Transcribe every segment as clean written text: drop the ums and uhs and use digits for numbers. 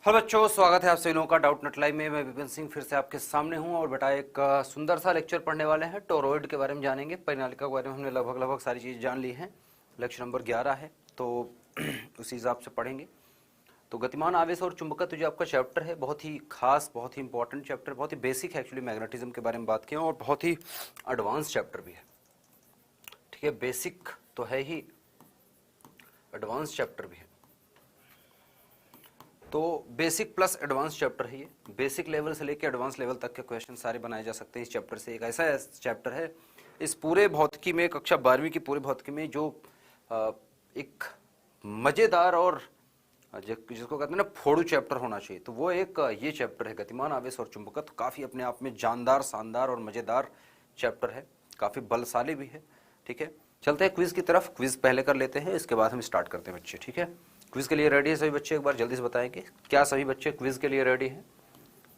Hello बच्चों, स्वागत है आप सभी लोगों का डाउट नट लाइव में। मैं विपिन सिंह फिर से आपके सामने हूं और बेटा एक सुंदर सा लेक्चर पढ़ने वाले हैं। टोरॉइड के बारे में जानेंगे। परिनालिका के बारे में हमने लगभग सारी चीज़ जान ली है। लेक्चर नंबर 11 है, तो उसी हिसाब से पढ़ेंगे। तो गतिमान आवेश और चुंबकत्व जो आपका चैप्टर है, बहुत ही खास, बहुत ही इंपॉर्टेंट चैप्टर, बहुत ही बेसिक है। एक्चुअली मैग्नेटिज्म के बारे में बात किया और बहुत ही एडवांस चैप्टर भी है। ठीक है, बेसिक तो है ही, एडवांस चैप्टर भी है। तो बेसिक प्लस एडवांस चैप्टर है ये। बेसिक लेवल से लेकर एडवांस लेवल तक के क्वेश्चन सारे बनाए जा सकते हैं इस चैप्टर से। एक ऐसा चैप्टर है इस पूरे भौतिकी में, कक्षा 12वीं की पूरे भौतिकी में, जो एक मजेदार और जिसको कहते हैं ना फोड़ू चैप्टर होना चाहिए, तो वो एक ये चैप्टर है, गतिमान आवेश और चुंबकत्व। काफी अपने आप में जानदार, शानदार और मजेदार चैप्टर है, काफी बलशाली भी है। ठीक है, चलते हैं क्विज की तरफ। क्विज पहले कर लेते हैं, इसके बाद हम स्टार्ट करते हैं बच्चे। ठीक है, क्विज के लिए रेडी है सभी बच्चे? एक बार जल्दी से बताएंगे, क्या सभी बच्चे क्विज के लिए रेडी हैं?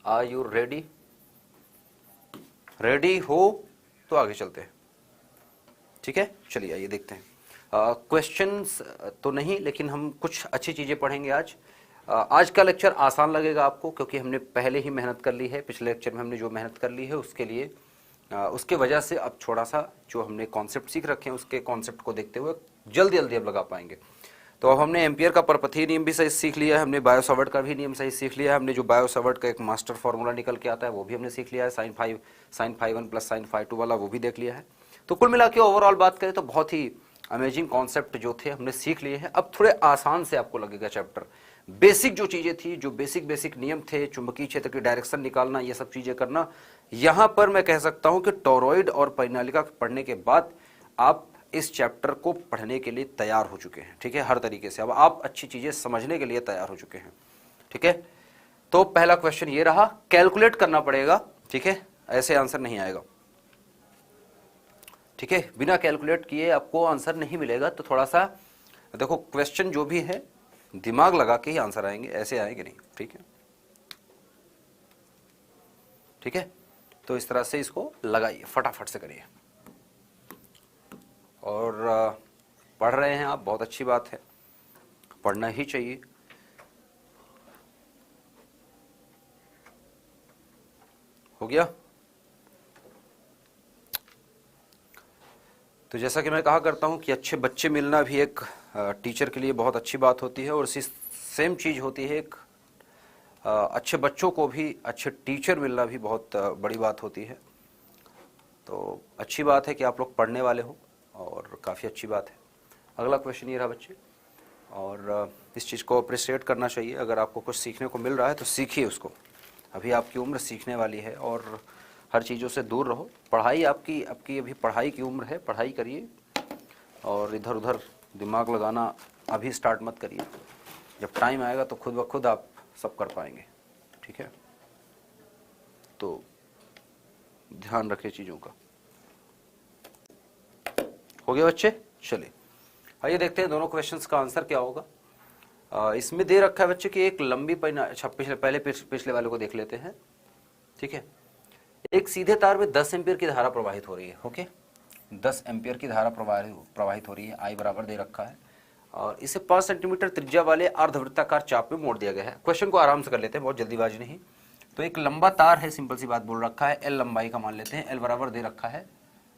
Are you ready? रेडी हो तो आगे चलते हैं। ठीक है, चलिए आइए देखते हैं। क्वेश्चंस तो नहीं, लेकिन हम कुछ अच्छी चीजें पढ़ेंगे आज। आज का लेक्चर आसान लगेगा आपको, क्योंकि हमने पहले ही मेहनत कर ली है। पिछले लेक्चर में हमने जो मेहनत कर ली है उसके लिए, उसके वजह से अब थोड़ा सा जो हमने कॉन्सेप्ट सीख रखे हैं, उसके कॉन्सेप्ट को देखते हुए जल्दी जल्दी अब लगा पाएंगे। तो अब हमने एम्पियर का परपथीय नियम भी सही सीख लिया है, हमने बायो सावर्ट का भी नियम सही सीख लिया है, हमने जो बायो सावर्ट का एक मास्टर फार्मूला निकल के आता है वो भी हमने सीख लिया है, sine five one plus sine five two वाला, वो भी देख लिया है। तो कुल मिला के ओवरऑल बात करें तो बहुत ही अमेजिंग कॉन्सेप्ट जो थे हमने सीख लिए हैं। अब थोड़े आसान से आपको लगेगा चैप्टर। बेसिक जो चीजें थी, जो बेसिक नियम थे, चुंबकीय क्षेत्र की डायरेक्शन निकालना, ये सब चीजें करना, यहां पर मैं कह सकता हूं कि टोरॉइड और परिनालिका पढ़ने के बाद आप इस चैप्टर को पढ़ने के लिए तैयार हो चुके हैं। ठीक है, हर तरीके से अब आप अच्छी चीजें समझने के लिए तैयार हो चुके हैं। ठीक है, तो पहला क्वेश्चन ये रहा, कैलकुलेट करना पड़ेगा। ठीक है, ऐसे आंसर नहीं आएगा। ठीक है, बिना कैलकुलेट किए आपको आंसर नहीं मिलेगा। तो थोड़ा सा देखो, क्वेश्चन जो भी है दिमाग लगा के ही आंसर आएंगे, ऐसे आएंगे नहीं। ठीक है, ठीक है, तो इस तरह से इसको लगाइए, फटाफट से करिए। और पढ़ रहे हैं आप, बहुत अच्छी बात है, पढ़ना ही चाहिए। हो गया? तो जैसा कि मैं कहा करता हूं कि अच्छे बच्चे मिलना भी एक टीचर के लिए बहुत अच्छी बात होती है, और इसी सेम चीज होती है एक अच्छे बच्चों को भी अच्छे टीचर मिलना भी बहुत बड़ी बात होती है। तो अच्छी बात है कि आप लोग पढ़ने वाले हो, और काफ़ी अच्छी बात है। अगला क्वेश्चन ये रहा बच्चे, और इस चीज़ को अप्रिशिएट करना चाहिए। अगर आपको कुछ सीखने को मिल रहा है तो सीखिए उसको। अभी आपकी उम्र सीखने वाली है, और हर चीज़ों से दूर रहो। पढ़ाई आपकी अभी पढ़ाई की उम्र है, पढ़ाई करिए, और इधर उधर दिमाग लगाना अभी स्टार्ट मत करिए। जब टाइम आएगा तो खुद ब खुद आप सब कर पाएंगे। ठीक है, तो ध्यान रखिए चीज़ों का। हो गया बच्चे? चलिए आइए देखते हैं दोनों क्वेश्चंस का आंसर क्या होगा। इसमें दे रखा है बच्चे कि एक लंबी अच्छा, पिछले वाले को देख लेते हैं। ठीक है, एक सीधे तार में 10 एम्पियर की धारा प्रवाहित हो रही है। ओके, 10 एम्पियर की धारा प्रवाहित हो रही है। आई बराबर दे रखा है, और इसे 5 सेंटीमीटर त्रिज्या वाले अर्धवृत्ताकार चाप में मोड़ दिया गया है। क्वेश्चन को आराम से कर लेते हैं, बहुत जल्दीबाजी नहीं। तो एक लंबा तार है, सिंपल सी बात बोल रखा है, एल लंबाई का मान लेते हैं। एल बराबर दे रखा है,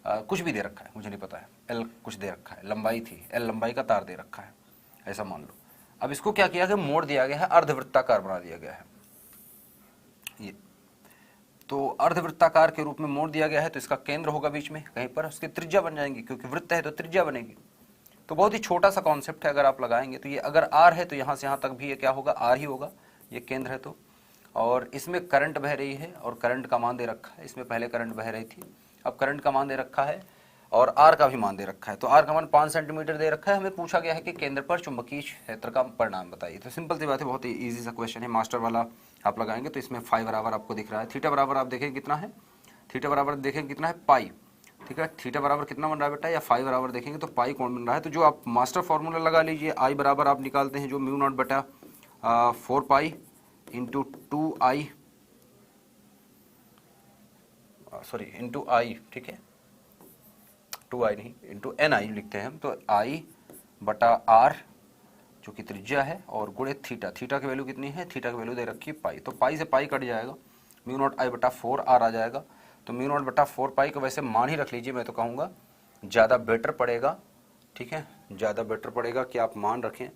कुछ भी दे रखा है, मुझे नहीं पता है, एल कुछ दे रखा है, लंबाई थी, एल लंबाई का तार दे रखा है, ऐसा मान लो। अब इसको क्या किया गया, मोड़ दिया गया है, अर्धवृत्ताकार बना दिया गया है। ये तो अर्धवृत्ताकार के रूप में मोड़ दिया गया है, तो इसका केंद्र होगा बीच में कहीं पर, उसकी त्रिज्या बन जाएंगी, क्योंकि वृत्त है तो त्रिज्या बनेगी। तो बहुत ही छोटा सा कॉन्सेप्ट है, अगर आप लगाएंगे तो ये अगर आर है तो यहाँ से यहाँ तक भी ये क्या होगा, आर ही होगा, ये केंद्र है तो। और इसमें करंट बह रही है, और करंट का मान दे रखा है, इसमें पहले करंट बह रही थी, अब करंट का मान दे रखा है, और आर का भी मान दे रखा है। तो आर का मान 5 सेंटीमीटर दे रखा है। हमें पूछा गया है कि केंद्र पर चुंबकीय क्षेत्र का परिणाम बताइए। तो सिंपल सी बात है, बहुत ही ईजी सा क्वेश्चन है, मास्टर वाला आप लगाएंगे तो इसमें फाई बराबर आपको दिख रहा है, थीटा बराबर आप देखें कितना है, थीटा बराबर देखें कितना है, पाई। ठीक है, थीटा बराबर कितना बन रहा है बेटा, या फाई बराबर देखेंगे तो पाई कौन बन रहा है। तो जो आप मास्टर फॉर्मूला लगा लीजिए, आई बराबर आप निकालते हैं जो म्यू नॉट बटा 4 पाई इंटू 2 आई, सॉरी इंटू आई, ठीक है, 2 आई नहीं, इंटू एन आई लिखते हैं हम, तो आई बटा आर जो कि त्रिज्या है, और गुणे थीटा। थीटा की वैल्यू कितनी है? थीटा की वैल्यू दे रखी है पाई, तो पाई से पाई कट जाएगा, म्यू नॉट आई बटा 4r आ जाएगा। तो म्यू नॉट बटा 4 पाई को वैसे मान ही रख लीजिए, मैं तो कहूँगा ज़्यादा बेटर पड़ेगा, ठीक है, ज़्यादा बेटर पड़ेगा कि आप मान रखें।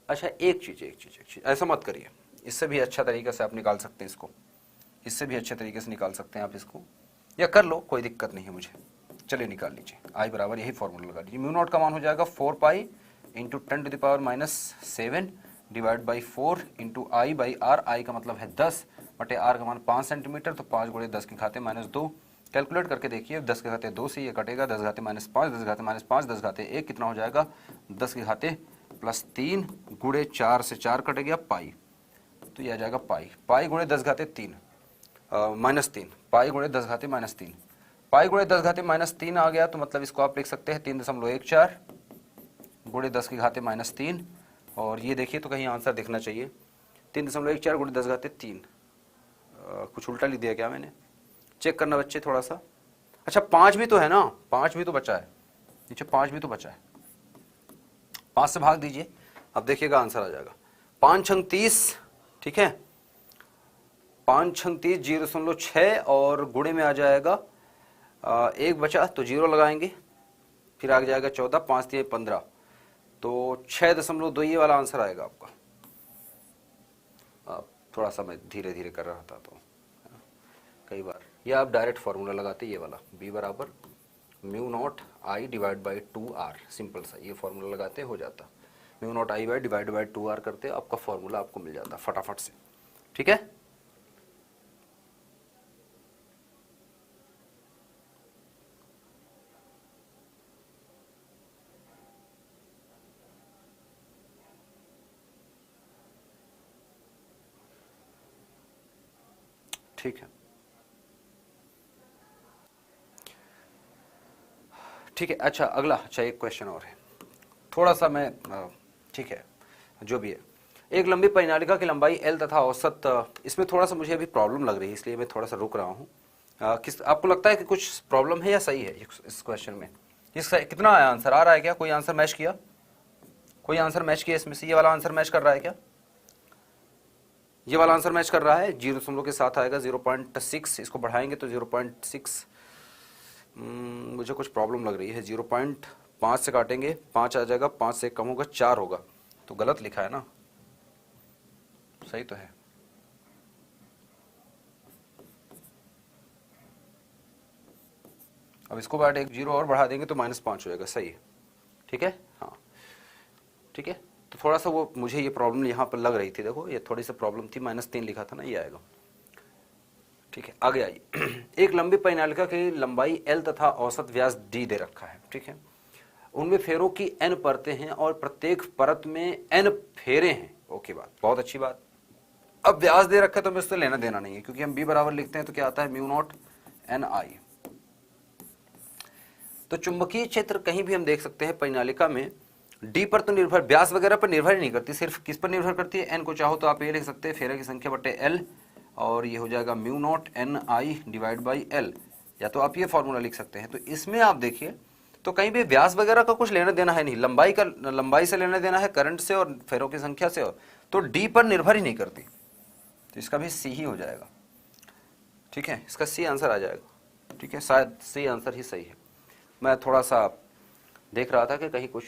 अच्छा एक चीज़ ऐसा मत करिए, इससे भी अच्छा तरीके से आप निकाल सकते हैं इसको, इससे भी अच्छे तरीके से निकाल सकते हैं आप इसको, या कर लो, कोई दिक्कत नहीं है मुझे। चलिए निकाल लीजिए, आई बराबर यही फॉर्मूला लगा लीजिए। म्यू नॉट का मान हो जाएगा 4 pi into 10⁻⁷ divide by 4 into I by R. I का मतलब है 10 बटे आर का मान 5 सेंटीमीटर, तो 5 गुणे 10 के घाते -2। कैलकुलेट करके देखिए, 10 के घाते 2 से ये कटेगा, 10 घाते -5, 10 घाते -5, 10 घाते 1 कितना हो जाएगा? 10 के घाते +3 गुणे 4 से 4 कट गया पाई, तो ये आ जाएगा पाई। पाई गुणे 10 घाते -3, पाई गुणे 10 घाते -3, पाई गुणे 10 घाते -3 आ गया, तो मतलब इसको आप लिख सकते हैं 3.14 गुणे 10 के घाते -3, और ये देखिए तो कहीं आंसर दिखना चाहिए, 3.14 गुणे 10 घाते 3। कुछ उल्टा लिख दिया क्या मैंने? चेक करना बच्चे थोड़ा सा। अच्छा 5 भी तो है ना, 5 भी तो बचा है नीचे, 5 भी तो बचा है, 5 से भाग दीजिए, अब देखिएगा आंसर आ जाएगा। 5 छंग 30, ठीक है, 5 छंग 30 0.6, और गुणे में आ जाएगा 1 बचा तो 0 लगाएंगे, फिर आ जाएगा 14, 5 3 15, तो 6.2 ये वाला आंसर आएगा आपका। थोड़ा सा मैं धीरे धीरे कर रहा था तो कई बार, या आप डायरेक्ट फार्मूला लगाते ये वाला, b बराबर mu not I divide by 2r, simple सा ये फार्मूला लगाते हो जाता, mu not I by divide by 2r करते आपका फार्मूला आपको मिल जाता फटाफट से, ठीक है। ठीक है, ठीक है। अच्छा अगला, अच्छा एक क्वेश्चन और है, थोड़ा सा मैं, ठीक है जो भी है, एक लंबी परिनालिका की लंबाई L तथा औसत, इसमें थोड़ा सा मुझे अभी प्रॉब्लम लग रही है, इसलिए मैं थोड़ा सा रुक रहा हूँ। किस आपको लगता है कि कुछ प्रॉब्लम है या सही है इस क्वेश्चन में? इसका कितना आया आंसर, आ रहा है क्या? कोई आंसर मैच किया? कोई आंसर मैच किया इसमें से? ये वाला आंसर मैच कर रहा है क्या? ये वाला आंसर मैच कर रहा है, 0 के साथ आएगा 0.6, इसको बढ़ाएंगे तो 0.6, मुझे कुछ प्रॉब्लम लग रही है। 0.5 से काटेंगे 5 आ जाएगा, 5 से कम होगा 4 होगा, तो गलत लिखा है ना, सही तो है। अब इसको बाट एक 0 और बढ़ा देंगे तो -5 हो जाएगा, सही है, ठीक है, हाँ ठीक है। तो थोड़ा सा वो मुझे ये प्रॉब्लम यहाँ पर लग रही थी, देखो ये थोड़ी सी प्रॉब्लम थी, -3 लिखा था ना, ये आएगा, ठीक है। आगे आइए, एक लंबी परिनालिका की लंबाई L तथा औसत व्यास D दे रखा है, ठीक है, उनमें फेरों की n परतें हैं और प्रत्येक परत में n फेरे हैं। ओके बात, बहुत अच्छी बात। अब व्यास दे रखा है तो हमें उससे लेना देना नहीं है, क्योंकि हम b बराबर लिखते हैं तो क्या आता है, म्यू नॉट n i। तो चुंबकीय क्षेत्र कहीं भी हम देख सकते हैं परिनालिका में d पर तो निर्भर, व्यास वगैरह पर निर्भर ही नहीं करती, सिर्फ किस पर निर्भर करती है, n को चाहो तो आप ये लिख सकते हैं फेरे की संख्या बटे l, और ये हो जाएगा mu naught n i divide by l, या तो आप ये फॉर्मूला लिख सकते हैं। तो इसमें आप देखिए तो कहीं भी व्यास वगैरह का कुछ लेना देना है नहीं, लंबाई से लेना देना है, करंट से और फेरों की संख्या से, तो डी पर निर्भर ही नहीं करती, तो इसका भी सी ही हो जाएगा, ठीक है, इसका सी आंसर आ जाएगा, ठीक है, शायद सी आंसर ही सही है। मैं थोड़ा सा देख रहा था कि कहीं कुछ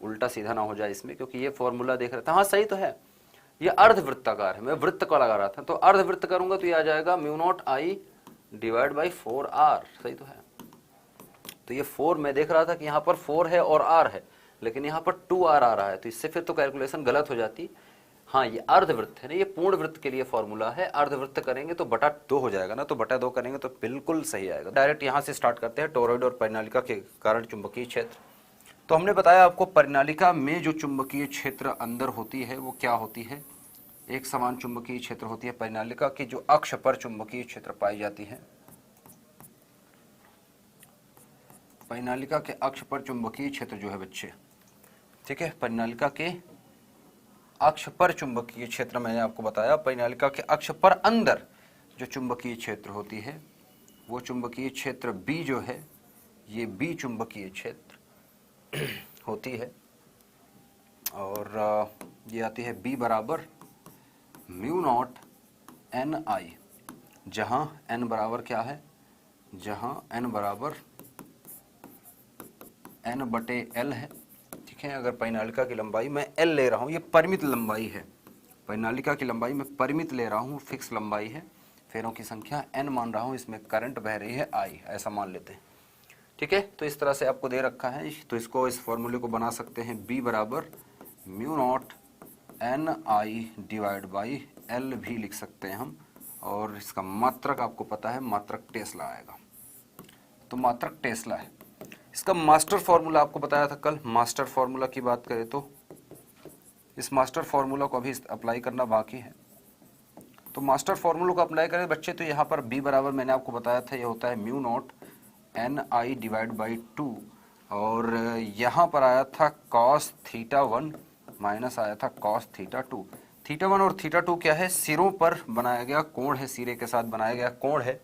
उल्टा सीधा ना हो जाए इसमें, क्योंकि ये फॉर्मूला देख रहा था, हाँ सही तो है, ये अर्धवृत्ताकार है, मैं वृत्त का लगा रहा था, तो अर्धवृत्त करूंगा तो ये आ जाएगा mu not I divide by 4r, सही तो है। तो ये 4 मैं देख रहा था कि यहाँ पर 4 है और r है, लेकिन यहाँ पर 2r आ रहा है, तो इससे फिर तो कैलकुलेशन गलत हो जाती। हाँ ये अर्धवृत्त है ना, ये पूर्ण वृत्त के लिए फॉर्मूला है, अर्धवृत्त करेंगे तो बटा 2 हो जाएगा ना, तो बटा 2 करेंगे तो बिल्कुल सही आएगा। डायरेक्ट यहाँ से स्टार्ट करते हैं, टोरॉइड और परिनालिका के कारण चुंबकीय क्षेत्र। तो हमने बताया आपको परिनालिका में जो चुंबकीय क्षेत्र अंदर होती है वो क्या होती है, एक समान चुंबकीय क्षेत्र होती है। परिनालिका की जो अक्ष पर चुंबकीय क्षेत्र पाई जाती है, परिनालिका के अक्ष पर चुंबकीय क्षेत्र जो है बच्चे, ठीक है, परिनालिका के अक्ष पर चुंबकीय क्षेत्र मैंने आपको बताया, परिनालिका के अक्ष पर अंदर जो चुंबकीय क्षेत्र होती है वो चुंबकीय क्षेत्र B जो है, ये B चुंबकीय क्षेत्र होती है। और ये आती है b बराबर म्यू नॉट एन आई, जहां n बराबर क्या है, जहां n बराबर n बटे l है। ठीक है, अगर परिनालिका की लंबाई मैं l ले रहा हूँ, ये परिमित लंबाई है, परिनालिका की लंबाई मैं परिमित ले रहा हूँ, फिक्स लंबाई है, फेरों की संख्या n मान रहा हूँ, इसमें करंट बह रही है I, ऐसा मान लेते हैं। ठीक है, तो इस तरह से आपको दे रखा है, तो इसको इस फॉर्मूले को बना सकते हैं b बराबर mu not an I divide by L भी लिख सकते हैं हम, और इसका मात्रक आपको पता है, मात्रक टेस्ला आएगा, तो मात्रक टेस्ला है। इसका मास्टर फॉर्मूला आपको बताया था कल, मास्टर फॉर्मूला की बात करें तो इस मास्टर फॉर्मूला को अभी अप्लाई करना बाकी है। तो मास्टर फॉर्मूला को अप्लाई करें बच्चे, तो यहाँ पर b बराबर मैंने आपको बताया था, ये होता है mu not an I divide by 2, और यहाँ पर आया था कॉस थीटा 1 माइनस आया था कॉस थीटा 2। थीटा 1 और थीटा 2 क्या है, सिरों पर बनाया गया कोण है, सिरे के साथ बनाया गया कोण है,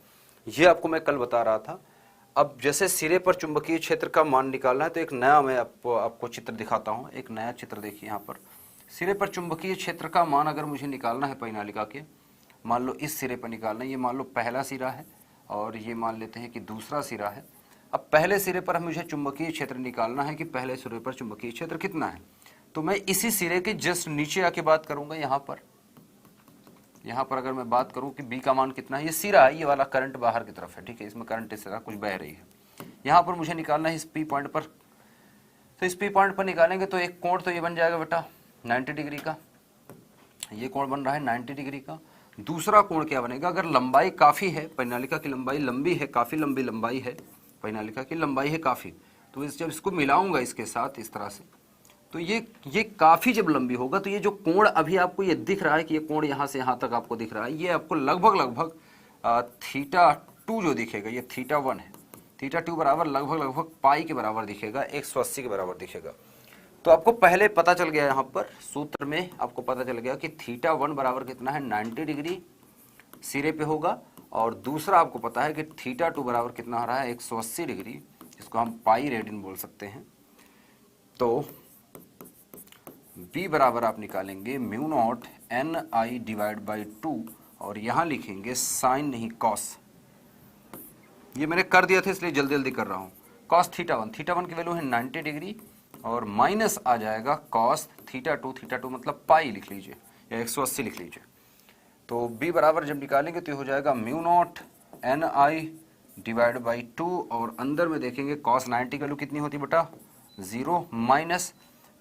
ये आपको मैं कल बता रहा था। अब जैसे सिरे पर चुंबकीय क्षेत्र का मान निकालना है, तो एक नया मैं आपको चित्र दिखाता हूँ, एक नया चित्र देखिए यहाँ पर। सिरे पर चुंबकीय क्षेत्र का मान अगर मुझे निकालना है परिनालिका के, मान लो इस सिरे पर निकालना है, ये मान लो पहला सिरा है और ये मान लेते हैं कि दूसरा सिरा है। अब पहले सिरे पर मुझे चुंबकीय क्षेत्र निकालना है कि पहले सिरे पर चुंबकीय क्षेत्र कितना है, तो मैं इसी सिरे के जस्ट नीचे आके बात करूंगा। यहाँ पर अगर मैं बात करूं कि b का मान कितना है, ये सिरा है, ये वाला करंट बाहर की तरफ है, ठीक है, इसमें करंट इस तरह कुछ बह रही है, यहाँ पर मुझे निकालना है इस p पॉइंट पर। तो इस p पॉइंट पर निकालेंगे तो एक कोण तो ये बन जाएगा बेटा 90 डिग्री का, ये कोण बन रहा है 90 डिग्री का। दूसरा कोण क्या बनेगा, अगर लंबाई काफी है, परिनालिका की लंबाई लंबी है, काफी लंबी लंबाई है, परिनालिका की लंबाई है काफी, तो जब इसको मिलाऊंगा इसके साथ इस तरह से, तो ये काफी जब लंबी होगा, तो ये जो कोण अभी आपको ये दिख रहा है कि ये कोण यहाँ से यहाँ तक आपको दिख रहा है, ये आपको लगभग थीटा 2 जो दिखेगा, ये थीटा 1 है, थीटा 2 बराबर लगभग पाई के बराबर दिखेगा, 180 के बराबर दिखेगा। तो आपको पहले पता चल गया, यहाँ पर सूत्र में आपको पता चल गया कि थीटा 1 बराबर कितना है, 90 डिग्री सिरे पे होगा, और दूसरा आपको पता है कि थीटा 2 बराबर कितना आ रहा है, 180 डिग्री, इसको हम पाई रेडियन बोल सकते हैं। तो b बराबर आप निकालेंगे mu not an I divide by 2, और यहां लिखेंगे साइन नहीं कॉस, ये मैंने कर दिया था इसलिए जल्दी जल्दी कर रहा हूं, कॉस थीटा 1, थीटा 1 की वैल्यू है 90 डिग्री, और माइनस आ जाएगा कॉस थीटा 2, थीटा 2 मतलब पाई लिख लीजिए या 180 लिख लीजिए। तो b बराबर जब निकालेंगे तो हो जाएगा mu not an I divide by 2, और अंदर में देखेंगे कॉस 90 की वैल्यू कितनी होती है बेटा 0, माइनस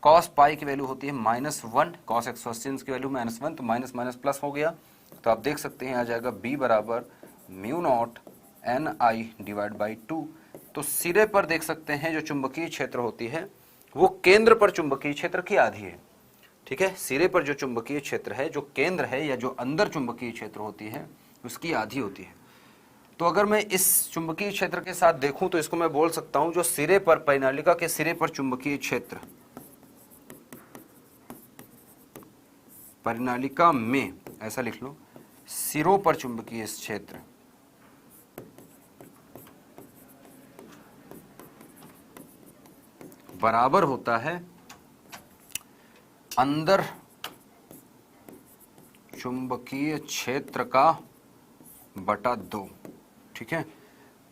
कॉस पाई की वैल्यू होती है -1, कॉस 180 की वैल्यू -1, तो माइनस माइनस प्लस हो गया। तो आप देख सकते हैं आ जाएगा b बराबर mu not an I divide by 2। तो सिरे पर देख सकते हैं जो चुंबकीय क्षेत्र होती है वो केंद्र पर चुंबकीय क्षेत्र की आधी है, ठीक है, सिरे पर जो चुंबकीय क्षेत्र है, जो केंद्र है या जो अंदर चुंबकीय क्षेत्र होती है उसकी आधी होती है। तो अगर मैं इस चुंबकीय क्षेत्र के साथ देखूं तो इसको मैं बोल सकता हूं जो सिरे पर, परिनालिका के सिरे पर चुंबकीय क्षेत्र, परिनालिका में ऐसा लिख लो, सिरों पर चुंबकीय क्षेत्र बराबर होता है अंदर चुंबकीय क्षेत्र का बटा 2, ठीक है।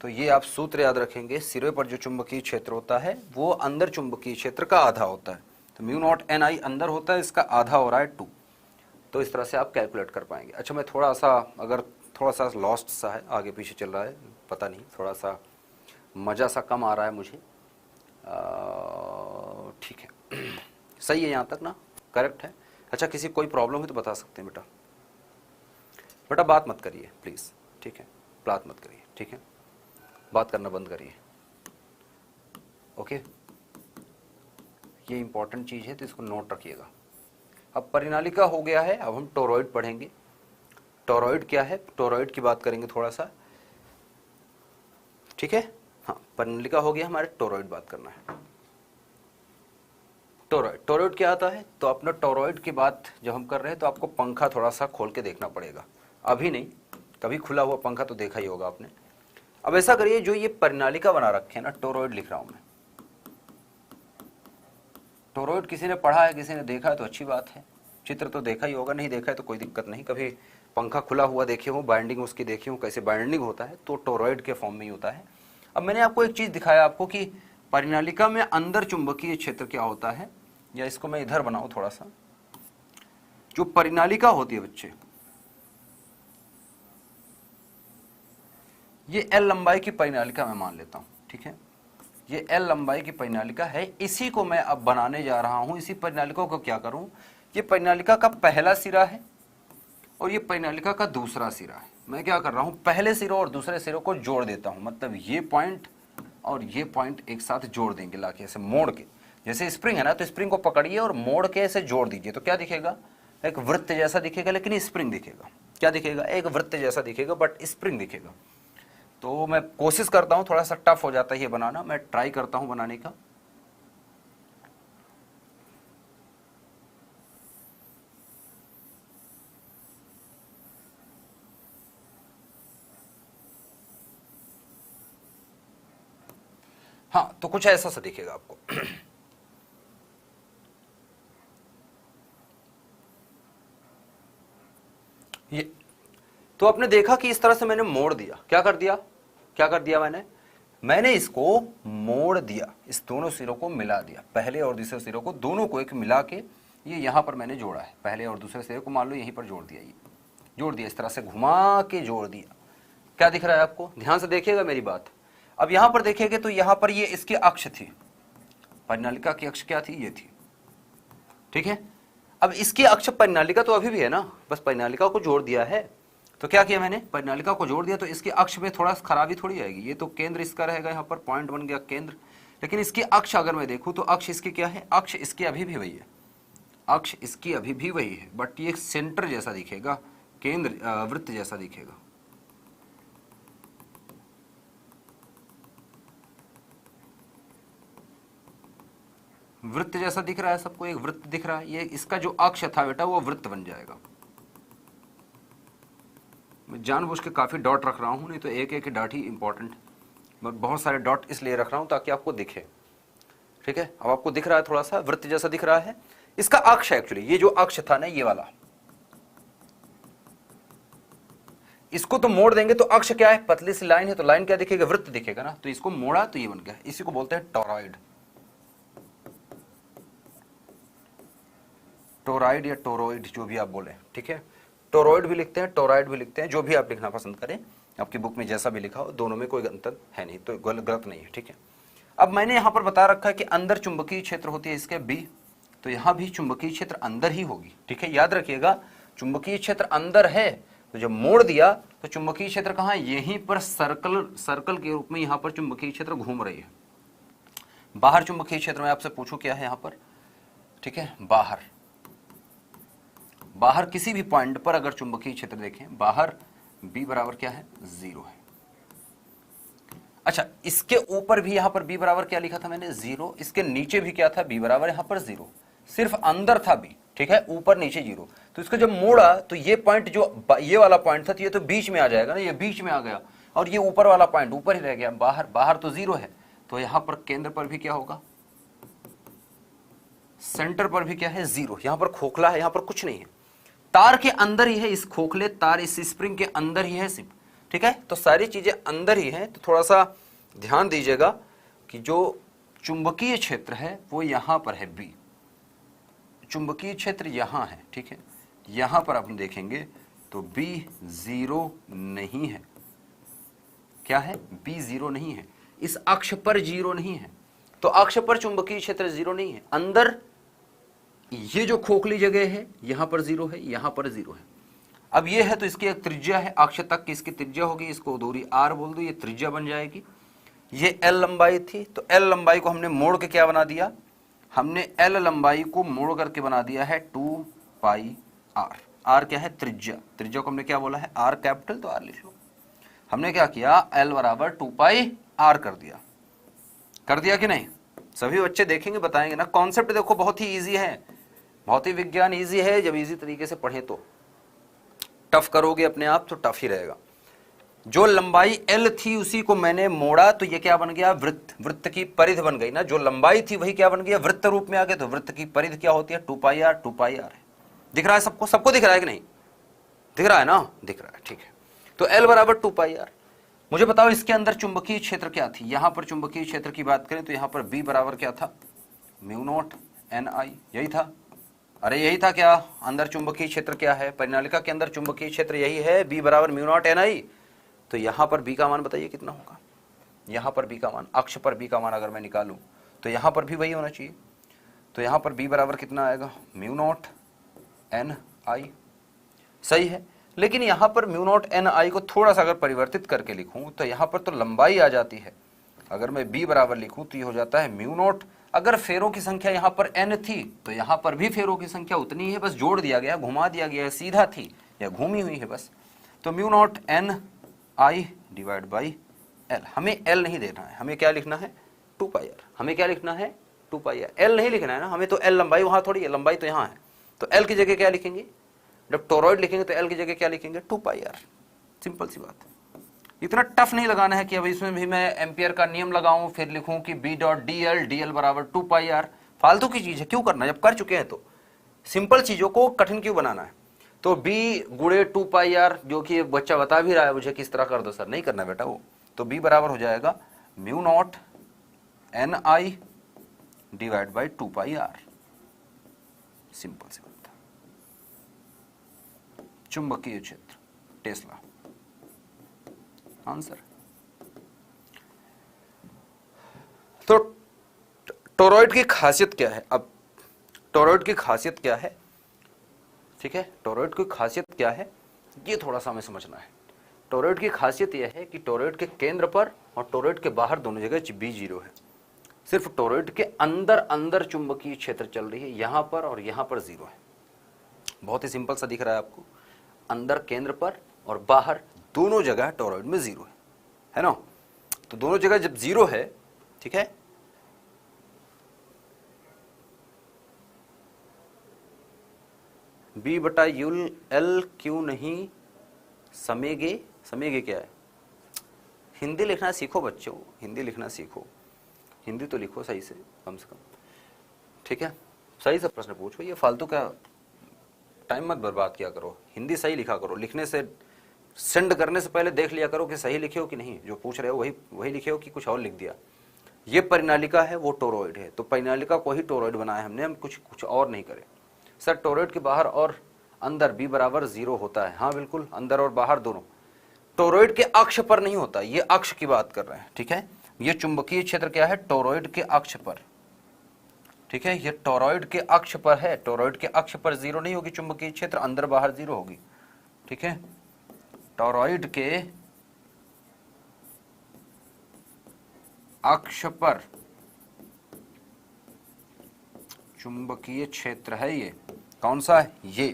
तो ये आप सूत्र याद रखेंगे, सिरे पर जो चुंबकीय क्षेत्र होता है वो अंदर चुंबकीय क्षेत्र का आधा होता है, तो म्यू नॉट एन आई अंदर होता है, इसका आधा हो रहा है 2, तो इस तरह से आप कैलकुलेट कर पाएंगे। अच्छा, मैं थोड़ा सा लॉस्ट सा है, आगे पीछे चल रहा है पता नहीं, थोड़ा सा मज़ा सा कम आ रहा है मुझे, ठीक है, सही है यहाँ तक ना, करेक्ट है। अच्छा, किसी कोई प्रॉब्लम है तो बता सकते हैं बेटा बात मत करिए प्लीज़, ठीक है, बात मत करिए, ठीक है, बात करना बंद करिए, ओके, ये इंपॉर्टेंट चीज़ है तो इसको नोट रखिएगा। अब परिनालिका हो गया है, अब हम टोरॉइड पढ़ेंगे। टोरॉइड क्या है, टोरॉइड की बात करेंगे थोड़ा सा, ठीक है। हाँ, परिनालिका हो गया, हमारे टोरॉइड बात करना है। टोरॉइड क्या आता है, तो अपना टोरॉइड की बात जब हम कर रहे हैं तो आपको पंखा थोड़ा सा खोल के देखना पड़ेगा, अभी नहीं, कभी खुला हुआ पंखा तो देखा ही होगा आपने। अब ऐसा करिए, जो ये परिनालिका बना रखे है ना, टोरॉइड लिख रहा हूं मैं, टोरॉइड किसी ने पढ़ा है, किसी ने देखा है तो अच्छी बात है, चित्र तो देखा ही होगा, नहीं देखा है तो कोई दिक्कत नहीं। कभी पंखा खुला हुआ देखे हो, बाइंडिंग उसकी देखी हो, कैसे बाइंडिंग होता है, तो टोरॉइड के फॉर्म में ही होता है। अब मैंने आपको एक चीज़ दिखाया आपको कि परिनालिका में अंदर चुंबकीय क्षेत्र क्या होता है, या इसको मैं इधर बनाऊं थोड़ा सा। जो परिनालिका होती है बच्चे, ये एल लंबाई की परिनालिका मैं मान लेता हूं, ठीक है, ये एल लंबाई की परिनालिका है। इसी को मैं अब बनाने जा रहा हूं। इसी परिनालिका को क्या करूं, ये परिनालिका का पहला सिरा है और ये परिनालिका का दूसरा सिरा है। मैं क्या कर रहा हूं, पहले सिरों और दूसरे सिरों को जोड़ देता हूं, मतलब ये पॉइंट और ये पॉइंट एक साथ जोड़ देंगे लाके, ऐसे मोड़ के, जैसे स्प्रिंग है ना, तो स्प्रिंग को पकड़िए और मोड़ के ऐसे जोड़ दीजिए, तो क्या दिखेगा, एक वृत्त जैसा दिखेगा, लेकिन स्प्रिंग दिखेगा। क्या दिखेगा, एक वृत्त जैसा दिखेगा बट स्प्रिंग दिखेगा। तो मैं कोशिश करता हूं, थोड़ा सा टफ हो जाता है ये बनाना, मैं ट्राई करता हूं बनाने का। हाँ, तो कुछ ऐसा सा दिखेगा आपको। ये तो आपने देखा कि इस तरह से मैंने मोड़ दिया, क्या कर दिया, क्या कर दिया मैंने इसको मोड़ दिया, इस दोनों सिरों को मिला दिया, पहले और दूसरे सिरों को, दोनों को एक मिला के ये यहां पर मैंने जोड़ा है, पहले और दूसरे सिरे को मान लो यहीं पर जोड़ दिया, ये जोड़ दिया, इस तरह से घुमा के जोड़ दिया। क्या दिख रहा है आपको, ध्यान से देखिएगा मेरी बात। अब यहां पर देखेंगे तो यहां पर ये इसकी अक्ष थी, परिनालिका की अक्ष क्या थी, ये थी, ठीक है। अब इसकी अक्ष परिनालिका तो अभी भी है ना, बस परिनालिका को जोड़ दिया है। तो क्या किया मैंने, परिनालिका को जोड़ दिया, तो इसकी अक्ष में थोड़ा खराबी थोड़ी आएगी, ये तो केंद्र इसका रहेगा, यहाँ पर पॉइंट बन गया केंद्र, लेकिन इसकी अक्ष अगर मैं देखूं तो अक्ष इसकी क्या है, अक्ष इसकी अभी भी वही है, अक्ष इसकी अभी भी वही है, बट ये सेंटर जैसा दिखेगा, केंद्र वृत्त जैसा दिखेगा। वृत्त जैसा दिख रहा है सबको, एक वृत्त दिख रहा है, ये इसका जो अक्ष था बेटा वो वृत्त बन जाएगा। मैं जानबूझ के काफी डॉट रख रहा हूं, नहीं तो एक एक डॉट ही इंपॉर्टेंट, मैं बहुत सारे डॉट इसलिए रख रहा हूं ताकि आपको दिखे, ठीक है। अब आपको दिख रहा है, थोड़ा सा वृत्त जैसा दिख रहा है, इसका अक्ष है एक्चुअली, ये जो अक्ष था ना ये वाला, इसको तो मोड़ देंगे तो अक्ष क्या है, पतली सी लाइन है, तो लाइन क्या दिखेगा, वृत्त दिखेगा ना, तो इसको मोड़ा तो ये बन गया, इसी को बोलते हैं टोरॉइड। टोरॉइड या टोरॉइड जो भी आप बोले, ठीक है, टोरॉइड भी लिखते हैं, टोरॉइड भी लिखते हैं, जो भी आप लिखना पसंद करें, आपकी बुक में जैसा भी लिखा हो, दोनों में कोई अंतर है नहीं, तो गलत नहीं है, ठीक है। अब मैंने यहां पर बता रखा है कि अंदर चुंबकीय क्षेत्र होती है इसके बी, तो यहां भी चुंबकीय क्षेत्र अंदर ही होगी, ठीक है, याद रखिएगा चुंबकीय क्षेत्र अंदर है, तो जब मोड़ दिया तो चुंबकीय क्षेत्र कहां, यहीं पर सर्कल के रूप में यहां पर चुंबकीय क्षेत्र घूम रही है। बाहर चुंबकीय क्षेत्र में आपसे पूछूं क्या है यहां पर, ठीक है, बाहर किसी भी पॉइंट पर अगर चुंबकीय क्षेत्र देखें, बाहर B बराबर क्या है, 0 है। अच्छा, इसके ऊपर भी यहां पर B बराबर क्या लिखा था मैंने, 0, इसके नीचे भी क्या था, B बराबर यहां पर 0, सिर्फ अंदर था B, ठीक है, ऊपर नीचे 0। तो इसको जब मोड़ा तो ये पॉइंट जो ये वाला पॉइंट था, तो ये तो बीच में आ जाएगा ना, ये बीच में आ गया, और ये ऊपर वाला पॉइंट ऊपर ही रह गया, बाहर तो 0 है, तो यहां पर केंद्र पर भी क्या होगा, सेंटर पर भी क्या है, 0, यहां पर खोखला है, यहां पर कुछ नहीं है, तार के अंदर ही है, इस खोखले तार, इस स्प्रिंग के अंदर ही है सिर्फ, ठीक है, तो सारी चीजें अंदर ही हैं। तो थोड़ा सा ध्यान दीजिएगा कि जो चुंबकीय क्षेत्र है वो यहां पर है B, चुंबकीय क्षेत्र यहां है, ठीक है, यहां पर आप देखेंगे तो B 0 नहीं है, क्या है, B 0 नहीं है, इस अक्ष पर 0 नहीं है, तो अक्ष पर चुंबकीय क्षेत्र 0 नहीं है, अंदर ये जो खोखली जगह है यहां पर 0 है, यहां पर 0 है। अब ये है तो इसकी एक त्रिज्या है, अक्ष तक की इसकी त्रिज्या होगी, इसको दूरी r बोल दो, ये त्रिज्या बन जाएगी। ये l लंबाई थी, तो l लंबाई को हमने मोड़ के क्या बना दिया, हमने l लंबाई को मोड़ करके बना दिया है 2 पाई r। r क्या है, त्रिज्या, त्रिज्या को हमने क्या बोला है, r कैपिटल, तो r लिख लो। हमने क्या किया, l बराबर 2 पाई r कर दिया कि नहीं, सभी बच्चे देखेंगे बताएंगे ना। कॉन्सेप्ट देखो बहुत ही ईजी है, भौतिक विज्ञान ईजी है, जब ईजी तरीके से पढ़े तो, टफ करोगे अपने आप तो टफ ही रहेगा। जो लंबाई L थी उसी को मैंने मोड़ा तो ये क्या बन गया, वृत्त। वृत्त की परिध बन गई ना, जो लंबाई थी वही क्या बन गया, वृत्त रूप में आ गया। तो वृत्त की परिध क्या होती है, 2πr। 2πr है, दिख रहा है सबको, सबको दिख रहा है कि नहीं, दिख रहा है ना, दिख रहा है, ठीक है। तो L बराबर 2πr। मुझे बताओ इसके अंदर चुंबकीय क्षेत्र क्या थी, यहां पर चुंबकीय क्षेत्र की बात करें तो यहां पर B बराबर क्या था, μ0 Ni, यही था। अरे यही था क्या, अंदर चुंबकीय क्षेत्र क्या है, परिनालिका के अंदर चुंबकीय क्षेत्र यही है, B बराबर μ0 Ni। तो यहां पर B का मान बताइए कितना होगा, यहां पर B का मान, अक्ष पर B का मान अगर मैं निकालूं तो यहां पर भी वही होना चाहिए। तो यहां पर B बराबर कितना आएगा, μ0 Ni, सही है। लेकिन यहां पर μ0 Ni को थोड़ा सा अगर परिवर्तित करके लिखूं तो यहां पर तो लंबाई आ जाती है। अगर मैं B बराबर लिखूं तो ये हो जाता है μ0, अगर फेरों की संख्या यहां पर n थी तो यहां पर भी फेरों की संख्या उतनी है, बस जोड़ दिया गया, घुमा दिया गया, सीधा थी या घूमी हुई है बस। तो μ0 Ni डिवाइड बाई L। हमें L नहीं देना है, हमें क्या लिखना है, 2πr। हमें क्या लिखना है, 2πr। L नहीं लिखना है ना हमें, तो L लंबाई वहां थोड़ी है, लंबाई तो यहां है। तो L की जगह क्या लिखेंगे, जब टोरॉइड लिखेंगे तो L की जगह क्या लिखेंगे, 2πr। सिंपल सी बात। इतना टफ नहीं लगाना है कि अब इसमें भी मैं एम्पियर का नियम लगाऊं फिर लिखूं कि B डॉट dl, dl बराबर 2πr। फालतू की चीज है, क्यों करना, जब कर चुके हैं तो सिंपल चीजों को कठिन क्यों बनाना है। तो B गुणे 2πr, जो कि बच्चा बता भी रहा है मुझे किस तरह कर दो सर, नहीं करना बेटा वो। तो B बराबर हो जाएगा μ0 Ni divide by 2πr। Simple सी बात। चुंबकीय क्षेत्र टेस्ला आंसर। तो टोरॉइड की खासियत क्या है, अब टोरॉइड की खासियत क्या है, ठीक है, टोरॉइड की खासियत क्या है ये थोड़ा सा हमें समझना है। टोरॉइड की खासियत यह है कि टोरॉइड के केंद्र पर और टोरॉइड के बाहर दोनों जगह B0 है। सिर्फ टोरॉइड के अंदर अंदर चुंबकीय क्षेत्र चल रही है, यहां पर और यहां पर 0 है। बहुत ही सिंपल सा दिख रहा है आपको, अंदर केंद्र पर और बाहर दोनों जगह टोरॉइड में 0 है ना। तो दोनों जगह जब 0 है, ठीक है, B बटा यूल L क्यों नहीं समेगे, समेगे क्या है, हिंदी लिखना सीखो बच्चों, हिंदी लिखना सीखो, हिंदी तो लिखो सही से कम, ठीक है, सही से प्रश्न पूछो, ये फालतू का टाइम मत बर्बाद किया करो, हिंदी सही लिखा करो। लिखने से, सेंड करने से पहले देख लिया करो कि सही लिखे हो कि नहीं, जो पूछ रहे हो वही लिखे हो कि कुछ और लिख दिया। ये परिनालिका है, वो टोरॉइड है, तो परिनालिका को ही टोरॉइड बनाया हमने, हम कुछ और नहीं करे। सर टोरॉइड के बाहर और अंदर B बराबर 0 होता है, हाँ बिल्कुल, अंदर और बाहर दोनों। टोरॉइड के अक्ष पर नहीं होता, ये अक्ष की बात कर रहे हैं, ठीक है। ये चुंबकीय क्षेत्र क्या है, टोरॉइड के अक्ष पर, ठीक है, ये टोरॉइड के अक्ष पर है। टोरॉइड के अक्ष पर 0 नहीं होगी चुंबकीय क्षेत्र, अंदर बाहर 0 होगी, ठीक है। टोरॉइड के अक्ष पर चुंबकीय क्षेत्र है, ये कौन सा है, ये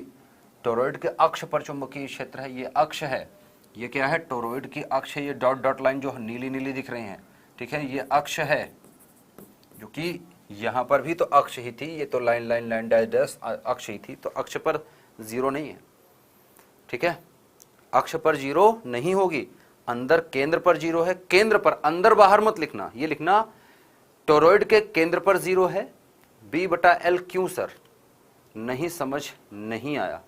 टोरॉइड के अक्ष पर चुंबकीय क्षेत्र है, ये अक्ष है, ये क्या है, टोरॉइड की अक्ष है। ये डॉट डॉट लाइन जो नीली नीली दिख रही हैं, ठीक है, ये अक्ष है, जो कि यहां पर भी तो अक्ष ही थी, ये तो line line line dash dash अक्ष ही थी, तो अक्ष पर 0 नहीं है, ठीक है, अक्ष पर 0 नहीं होगी, अंदर केंद्र पर 0 है, केंद्र पर, अंदर बाहर मत लिखना, ये लिखना टोरॉइड के केंद्र पर 0 है। B बटा L क्यों सर, नहीं समझ नहीं आया,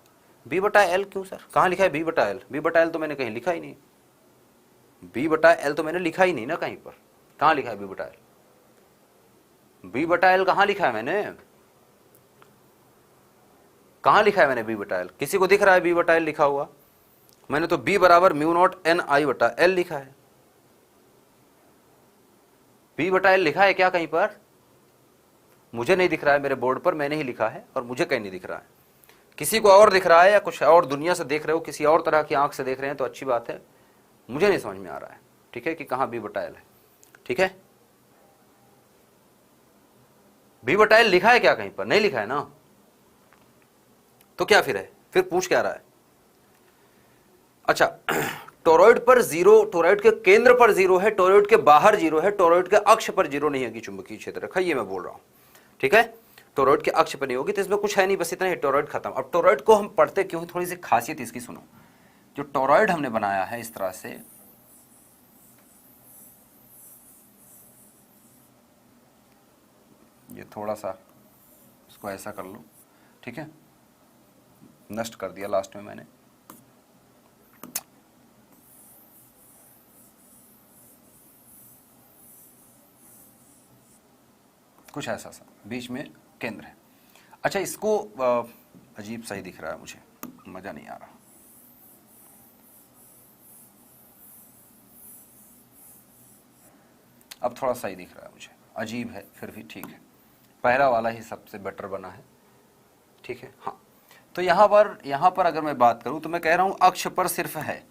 B बटा L क्यों सर, कहां लिखा है B बटा L, B बटा L तो मैंने कहीं लिखा ही नहीं, B बटा L तो मैंने लिखा ही नहीं ना कहीं पर, कहां लिखा है B बटा L, B बटा L कहां लिखा है मैंने, कहां लिखा है मैंने B बटा L, किसी को दिख रहा है B बटा L लिखा हुआ, मैंने तो B बराबर μ0 Ni बटा L लिखा है। B बटा L लिखा है क्या कहीं पर, मुझे नहीं दिख रहा है, मेरे बोर्ड पर मैंने ही लिखा है और मुझे कहीं नहीं दिख रहा है। किसी को और दिख रहा है या कुछ और दुनिया से देख रहे हो, किसी और तरह की आंख से देख रहे हैं तो अच्छी बात है, मुझे नहीं समझ में आ रहा है, ठीक है, कि कहां B बटा L है, ठीक है। B बटा L लिखा है क्या कहीं पर, नहीं लिखा है ना, तो क्या फिर है, फिर पूछ क्या रहा है। अच्छा, टोरॉइड पर 0, टोरॉइड के केंद्र पर 0 है, टोरॉइड के बाहर 0 है, टोरॉइड के अक्ष पर 0 नहीं है कि चुंबकीय क्षेत्र रखा, ये मैं बोल रहा हूं, ठीक है। टोरॉइड के अक्ष पर नहीं होगी तो इसमें कुछ है नहीं, बस इतना ही, टोरॉइड खत्म। अब टोरॉइड को हम पढ़ते क्यों, थोड़ी सी खासियत इसकी सुनो। जो टोरॉइड हमने बनाया है इस तरह से, ये थोड़ा सा इसको ऐसा कर लो, ठीक है, नष्ट कर दिया लास्ट में मैंने। कुछ ऐसा सा बीच में केंद्र है। अच्छा, इसको अजीब सा ही दिख रहा है मुझे, मजा नहीं आ रहा। अब थोड़ा सही दिख रहा है मुझे, अजीब है फिर भी ठीक है, पहला वाला ही सबसे बेटर बना है, ठीक है। हाँ, तो यहां पर अगर मैं बात करूं तो मैं कह रहा हूं अक्ष पर सिर्फ है,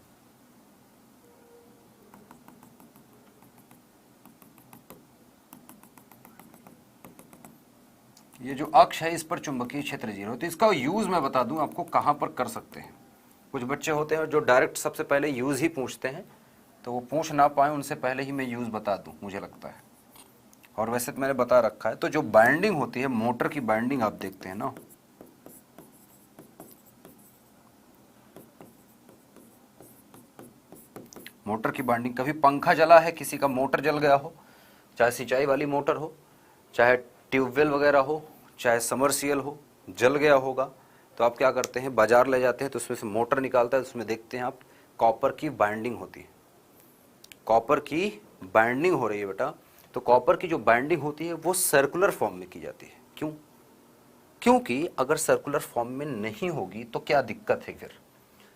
ये जो अक्ष है इस पर चुंबकीय क्षेत्र 0। तो इसका यूज मैं बता दूं आपको कहां पर कर सकते हैं। कुछ बच्चे होते हैं जो डायरेक्ट सबसे पहले यूज ही पूछते हैं, तो वो पूछ ना पाए उनसे पहले ही मैं यूज बता दूं, मुझे लगता है। और वैसे तो मैंने बता रखा है। तो जो बाइंडिंग होती है, मोटर की बाइंडिंग आप देखते हैं ना, मोटर की बाइंडिंग, कभी पंखा जला है, किसी का मोटर जल गया हो, चाहे सिंचाई वाली मोटर हो, चाहे ट्यूबवेल वगैरह हो, चाहे समरसियल हो, जल गया होगा, तो आप क्या करते हैं, बाजार ले जाते हैं, तो उसमें से मोटर निकालता है, उसमें देखते हैं आप कॉपर की बाइंडिंग होती है, कॉपर की बाइंडिंग हो रही है बेटा। तो कॉपर की जो बाइंडिंग होती है वो सर्कुलर फॉर्म में की जाती है। क्यों? क्योंकि अगर सर्कुलर फॉर्म में नहीं होगी तो क्या दिक्कत है फिर।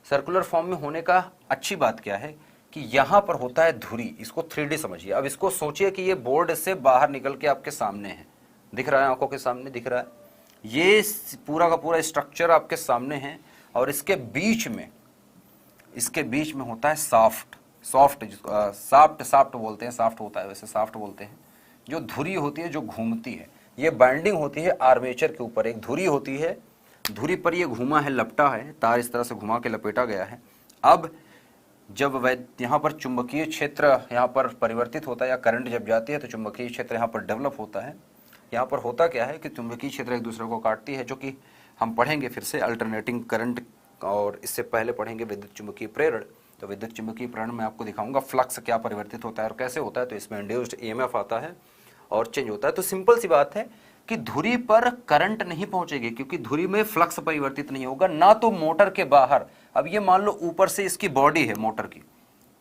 सर्कुलर फॉर्म में होने का अच्छी बात क्या है कि यहां पर होता है धुरी, इसको 3D समझिए। अब इसको सोचिए कि ये बोर्ड से बाहर निकल के आपके सामने है, दिख रहा है, आंखों के सामने दिख रहा है, ये पूरा का पूरा स्ट्रक्चर आपके सामने है, और इसके बीच में होता है साफ्ट, साफ्ट बोलते हैं, साफ्ट होता है वैसे, साफ्ट बोलते हैं। जो धुरी होती है जो घूमती है, ये बाइंडिंग होती है आर्मेचर के ऊपर, एक धुरी होती है, धुरी पर ये घूमा है, लपटा है, तार इस तरह से घुमा के लपेटा गया है। अब जब यहाँ पर चुंबकीय क्षेत्र यहाँ पर परिवर्तित होता है, या करंट जब जाती है तो चुंबकीय क्षेत्र यहाँ पर डेवलप होता है। यहाँ पर होता क्या है कि चुंबकीय क्षेत्र एक दूसरे को काटती है, जो कि हम पढ़ेंगे फिर से अल्टरनेटिंग करंट, और इससे पहले पढ़ेंगे विद्युत चुंबकीय प्रेरण। तो विद्युत चुंबकीय प्रेरण में आपको दिखाऊंगा फ्लक्स क्या परिवर्तित होता है और कैसे होता है। तो इसमें इंड्यूस्ड ईएमएफ आता है और चेंज होता है। तो सिंपल सी बात है कि धुरी पर करंट नहीं पहुंचेगी, क्योंकि धुरी में फ्लक्स परिवर्तित नहीं होगा, ना तो मोटर के बाहर। अब ये मान लो ऊपर से इसकी बॉडी है मोटर की,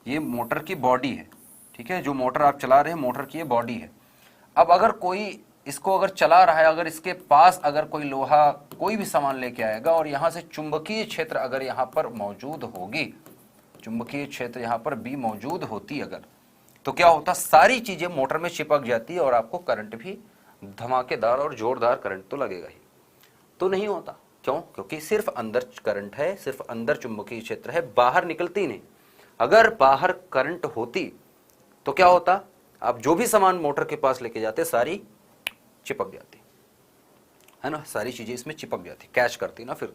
ये मोटर की बॉडी है, ठीक है, जो मोटर आप चला रहे हैं मोटर की ये बॉडी है। अब अगर कोई इसको अगर चला रहा है, अगर इसके पास अगर कोई लोहा कोई भी सामान लेके आएगा और यहाँ से चुंबकीय क्षेत्र अगर यहाँ पर मौजूद होगी, चुंबकीय क्षेत्र यहाँ पर भी मौजूद होती अगर, तो क्या होता, सारी चीजें मोटर में चिपक जाती है और आपको करंट भी धमाकेदार और जोरदार करंट तो लगेगा ही। तो नहीं होता, क्यों? क्योंकि सिर्फ अंदर करंट है, सिर्फ अंदर चुंबकीय क्षेत्र है, बाहर निकलती नहीं। अगर बाहर करंट होती तो क्या होता, आप जो भी सामान मोटर के पास लेके जाते सारी चिपक जाती है ना, सारी चीजें इसमें चिपक जाती, कैच करती ना फिर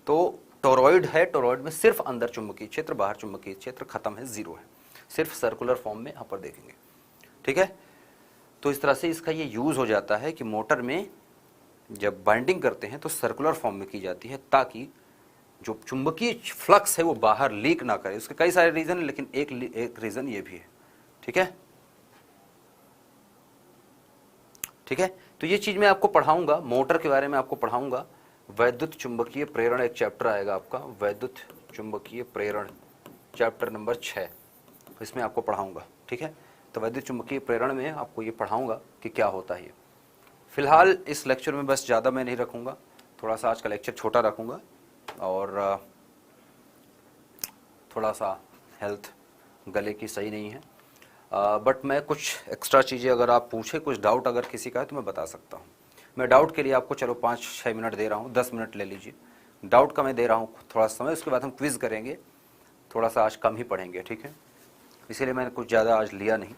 तो टोरॉइड है, टोरॉइड में सिर्फ अंदर चुंबकीय क्षेत्र, बाहर चुंबकीय क्षेत्र खत्म है, 0 है, सिर्फ सर्कुलर फॉर्म में यहाँ पर देखेंगे, ठीक है। तो इस तरह से इसका ये यूज हो जाता है कि मोटर में जब बाइंडिंग करते हैं तो सर्कुलर फॉर्म में की जाती है, ताकि जो चुंबकीय फ्लक्स है वो बाहर लीक ना करे। उसके कई सारे रीजन है, लेकिन एक रीजन ये भी है, ठीक है, ठीक है। तो ये चीज मैं आपको पढ़ाऊंगा, मोटर के बारे में आपको पढ़ाऊंगा। वैद्युत चुंबकीय प्रेरण एक चैप्टर आएगा आपका, वैद्युत चुंबकीय प्रेरण, चैप्टर नंबर 6, इसमें आपको पढ़ाऊंगा, ठीक है। तो वैद्युत चुंबकीय प्रेरण में आपको ये पढ़ाऊंगा कि क्या होता है ये। फिलहाल इस लेक्चर में बस ज़्यादा मैं नहीं रखूंगा, थोड़ा सा आज का लेक्चर छोटा रखूंगा, और थोड़ा सा हेल्थ गले की सही नहीं है, बट मैं कुछ एक्स्ट्रा चीज़ें अगर आप पूछे, कुछ डाउट अगर किसी का है तो मैं बता सकता हूँ। मैं डाउट के लिए आपको चलो 5-6 मिनट दे रहा हूँ, 10 मिनट ले लीजिए, डाउट का मैं दे रहा हूँ थोड़ा समय, उसके बाद हम क्विज़ करेंगे, थोड़ा सा आज कम ही पढ़ेंगे, ठीक है। इसीलिए मैंने कुछ ज़्यादा आज लिया नहीं,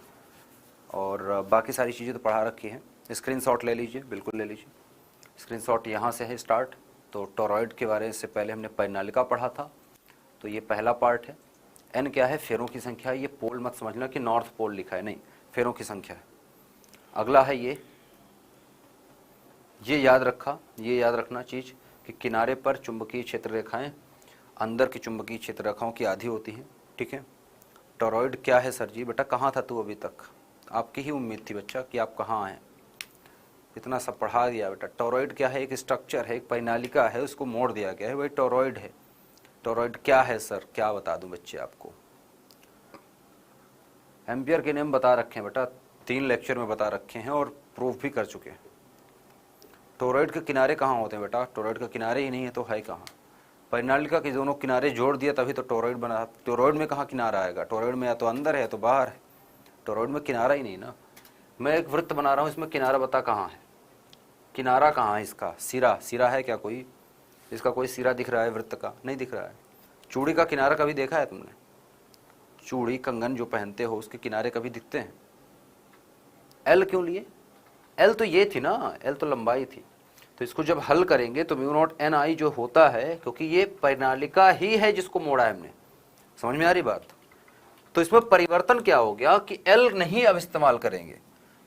और बाकी सारी चीज़ें तो पढ़ा रखी हैं। स्क्रीनशॉट ले लीजिए, बिल्कुल ले लीजिए। स्क्रीनशॉट यहाँ से है स्टार्ट। तो टोरॉइड के बारे से पहले हमने परिनालिका पढ़ा था, तो ये पहला पार्ट है। एन क्या है, फेरों की संख्या है, ये पोल मत समझना कि नॉर्थ पोल लिखा है, नहीं, फेरों की संख्या है। अगला है ये याद रखना चीज़ कि किनारे पर चुंबकीय क्षेत्र रेखाएं अंदर की चुंबकीय क्षेत्र रेखाओं की आधी होती हैं, ठीक है। टोरॉइड क्या है सर जी? बेटा कहाँ था तू अभी तक? आपकी ही उम्मीद थी बच्चा कि आप कहाँ आए। इतना सब पढ़ा दिया बेटा। टोरॉइड क्या है? एक स्ट्रक्चर है, एक परिनालिका है, उसको मोड़ दिया गया है, वही टोरॉइड है। टोरॉइड क्या है सर? क्या बता दूं बच्चे आपको? एम्पियर के नियम बता रखे हैं बेटा, 3 लेक्चर में बता रखे हैं और प्रूफ भी कर चुके हैं। टोरॉइड के किनारे कहाँ होते हैं बेटा? टोरॉइड के किनारे ही नहीं है तो है कहाँ? परिनालिका के दोनों किनारे जोड़ दिया तभी तो टोरॉइड बना। टोरॉइड में कहाँ किनारा आएगा? टोरॉइड में या तो अंदर है या तो बाहर है, टोरॉइड में किनारा ही नहीं ना। मैं एक वृत्त बना रहा हूँ, इसमें किनारा बता कहाँ है? किनारा कहाँ है इसका? सिरा, सिरा है क्या कोई? इसका कोई सिरा दिख रहा है वृत्त का? नहीं दिख रहा है। चूड़ी का किनारा कभी देखा है तुमने? चूड़ी कंगन जो पहनते हो उसके किनारे कभी दिखते हैं? एल क्यों लिए? एल तो ये थी ना, एल तो लंबाई थी। तो इसको जब हल करेंगे तो म्यू नॉट एन आई जो होता है, क्योंकि ये परिनालिका ही है जिसको मोड़ा है हमने। समझ में आ रही बात? तो इसमें परिवर्तन क्या हो गया कि एल नहीं अब इस्तेमाल करेंगे,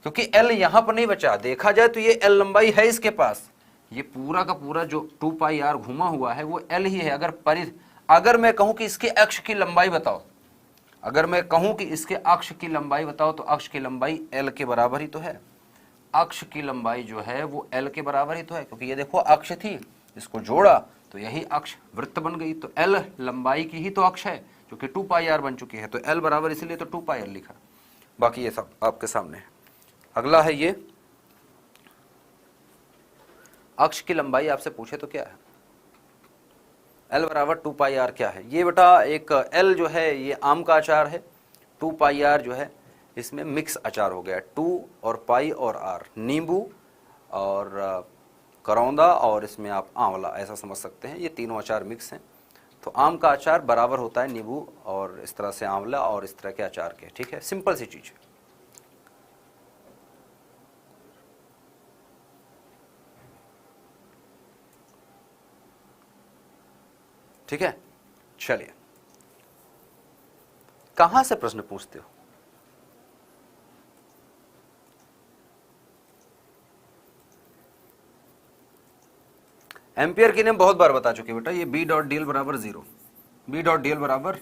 क्योंकि एल यहां पर नहीं बचा। देखा जाए तो ये एल लंबाई है इसके पास, ये पूरा का पूरा जो 2 पाई आर घुमा हुआ है वो एल ही है। अगर मैं कहूं कि इसके अक्ष की लंबाई बताओ, अगर मैं कहूं कि इसके अक्ष की लंबाई बताओ, तो अक्ष की लंबाई एल के बराबर ही तो है। अक्ष की लंबाई जो है वो एल के बराबर ही तो है, क्योंकि ये देखो अक्ष थी, इसको जोड़ा तो यही अक्ष वृत्त बन गई। तो एल लंबाई की ही तो अक्ष है, जो कि 2 पाई आर बन चुकी है, तो एल बराबर इसलिए तो 2 पाई आर लिखा। बाकी ये सब आपके सामने है। अगला है ये अक्ष की लंबाई आपसे पूछे तो क्या है? एल बराबर 2 पाई आर क्या है? ये बेटा एक एल जो है ये आम का अचार है, 2 पाई आर जो है इसमें मिक्स अचार हो गया। 2 और पाई और आर, नींबू और करौंदा और इसमें आप आंवला, ऐसा समझ सकते हैं। ये तीनों अचार मिक्स हैं। तो आम का अचार बराबर होता है नींबू और इस तरह से आंवला और इस तरह के अचार के। ठीक है, सिंपल सी चीज है। ठीक है, चलिए कहां से प्रश्न पूछते हो? एम्पियर की नियम बहुत बार बता चुके बेटा। ये बी डॉट डी एल बराबर 0, बी डॉट डी एल बराबर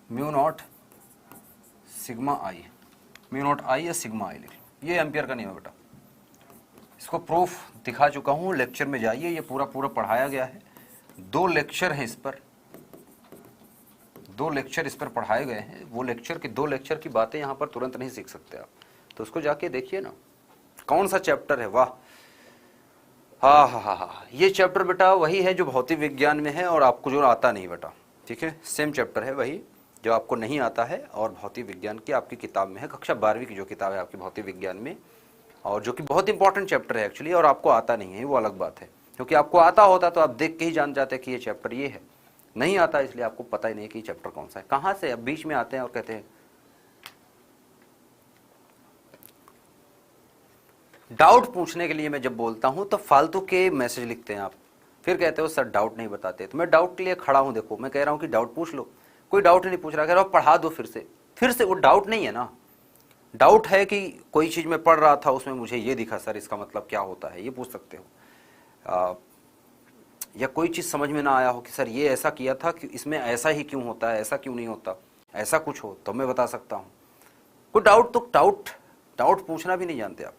mu naught sigma I, mu not I या सिग्मा आई लिख लो। ये एम्पियर का नियम है बेटा। इसको प्रूफ दिखा चुका हूं, लेक्चर में जाइए, ये पूरा पूरा पढ़ाया गया है। 2 लेक्चर हैं इस पर, 2 लेक्चर इस पर पढ़ाए गए हैं। वो लेक्चर के 2 लेक्चर की बातें यहां पर तुरंत नहीं सीख सकते आप, तो उसको जाके देखिए ना। कौन सा चैप्टर है? वाह, हाँ हाँ हाँ हाँ, ये चैप्टर बेटा वही है जो भौतिक विज्ञान में है और आपको जो आता नहीं बेटा। ठीक है, सेम चैप्टर है वही जो आपको नहीं आता है और भौतिक विज्ञान की आपकी किताब में है, कक्षा 12वीं की जो किताब है आपकी भौतिक विज्ञान में, और जो कि बहुत इंपॉर्टेंट चैप्टर है एक्चुअली, और आपको आता नहीं है वो अलग बात है। क्योंकि आपको आता होता तो आप देख के ही जान जाते कि ये चैप्टर ये है। नहीं आता इसलिए आपको पता ही नहीं कि चैप्टर कौन सा है। कहाँ से अब बीच में आते हैं और कहते हैं डाउट पूछने के लिए। मैं जब बोलता हूं तो फालतू के मैसेज लिखते हैं आप, फिर कहते हो सर डाउट नहीं बताते। तो मैं डाउट के लिए खड़ा हूं। देखो मैं कह रहा हूं कि डाउट पूछ लो, कोई डाउट नहीं पूछ रहा, कह रहा हूं पढ़ा दो फिर से वो डाउट नहीं है ना। डाउट है कि कोई चीज में पढ़ रहा था उसमें मुझे ये दिखा, सर इसका मतलब क्या होता है, ये पूछ सकते हो। या कोई चीज समझ में ना आया हो कि सर ये ऐसा किया था कि इसमें ऐसा ही क्यों होता है, ऐसा क्यों नहीं होता, ऐसा कुछ हो तो मैं बता सकता हूं। कोई डाउट तो डाउट पूछना भी नहीं जानते आप।